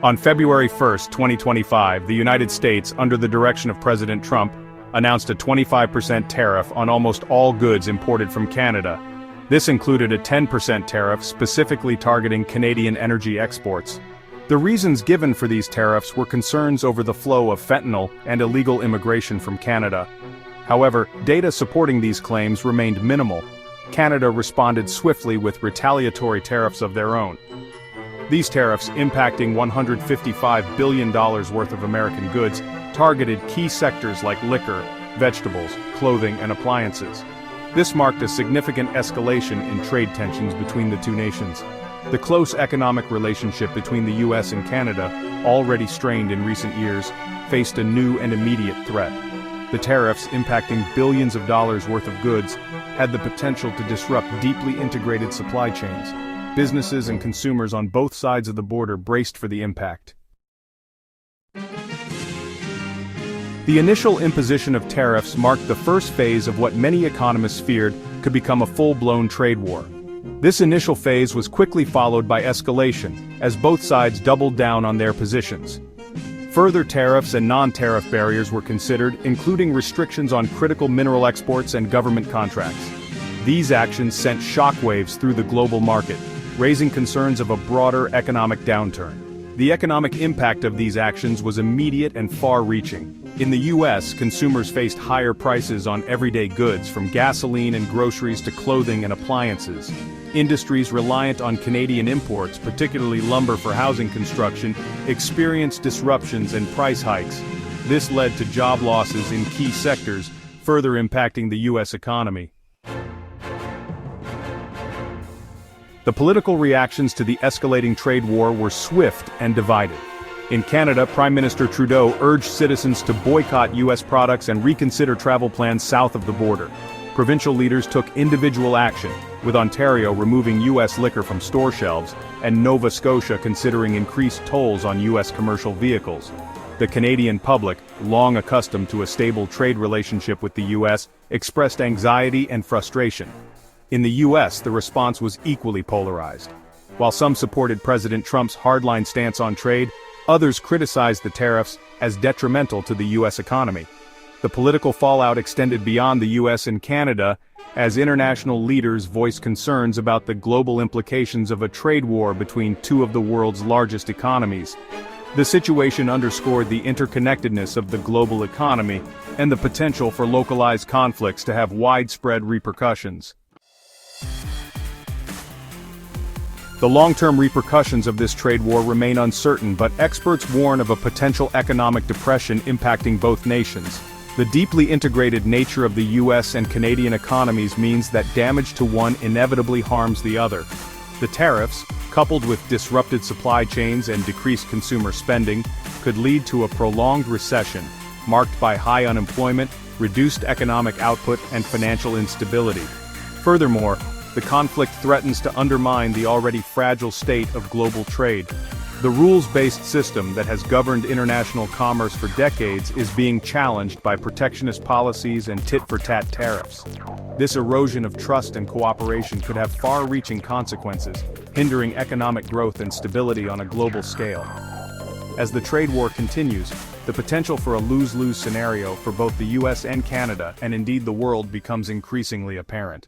On February 1, 2025, the United States, under the direction of President Trump, announced a 25% tariff on almost all goods imported from Canada. This included a 10% tariff specifically targeting Canadian energy exports. The reasons given for these tariffs were concerns over the flow of fentanyl and illegal immigration from Canada. However, data supporting these claims remained minimal. Canada responded swiftly with retaliatory tariffs of their own. These tariffs, impacting $155 billion worth of American goods, targeted key sectors like liquor, vegetables, clothing, and appliances. This marked a significant escalation in trade tensions between the two nations. The close economic relationship between the US and Canada, already strained in recent years, faced a new and immediate threat. The tariffs, impacting billions of dollars worth of goods, had the potential to disrupt deeply integrated supply chains. Businesses and consumers on both sides of the border braced for the impact. The initial imposition of tariffs marked the first phase of what many economists feared could become a full-blown trade war. This initial phase was quickly followed by escalation, as both sides doubled down on their positions. Further tariffs and non-tariff barriers were considered, including restrictions on critical mineral exports and government contracts. These actions sent shockwaves through the global market, raising concerns of a broader economic downturn. The economic impact of these actions was immediate and far-reaching. In the US, consumers faced higher prices on everyday goods, from gasoline and groceries to clothing and appliances. Industries reliant on Canadian imports, particularly lumber for housing construction, experienced disruptions and price hikes. This led to job losses in key sectors, further impacting the US economy. The political reactions to the escalating trade war were swift and divided. In Canada, Prime Minister Trudeau urged citizens to boycott US products and reconsider travel plans south of the border. Provincial leaders took individual action, with Ontario removing US liquor from store shelves, and Nova Scotia considering increased tolls on US commercial vehicles. The Canadian public, long accustomed to a stable trade relationship with the US, expressed anxiety and frustration. In the US, the response was equally polarized. While some supported President Trump's hardline stance on trade, others criticized the tariffs as detrimental to the US economy. The political fallout extended beyond the US and Canada, as international leaders voiced concerns about the global implications of a trade war between two of the world's largest economies. The situation underscored the interconnectedness of the global economy and the potential for localized conflicts to have widespread repercussions. The long-term repercussions of this trade war remain uncertain, but experts warn of a potential economic depression impacting both nations. The deeply integrated nature of the US and Canadian economies means that damage to one inevitably harms the other. The tariffs, coupled with disrupted supply chains and decreased consumer spending, could lead to a prolonged recession, marked by high unemployment, reduced economic output, and financial instability. Furthermore, the conflict threatens to undermine the already fragile state of global trade. The rules-based system that has governed international commerce for decades is being challenged by protectionist policies and tit-for-tat tariffs. This erosion of trust and cooperation could have far-reaching consequences, hindering economic growth and stability on a global scale. As the trade war continues, the potential for a lose-lose scenario for both the US and Canada, and indeed the world, becomes increasingly apparent.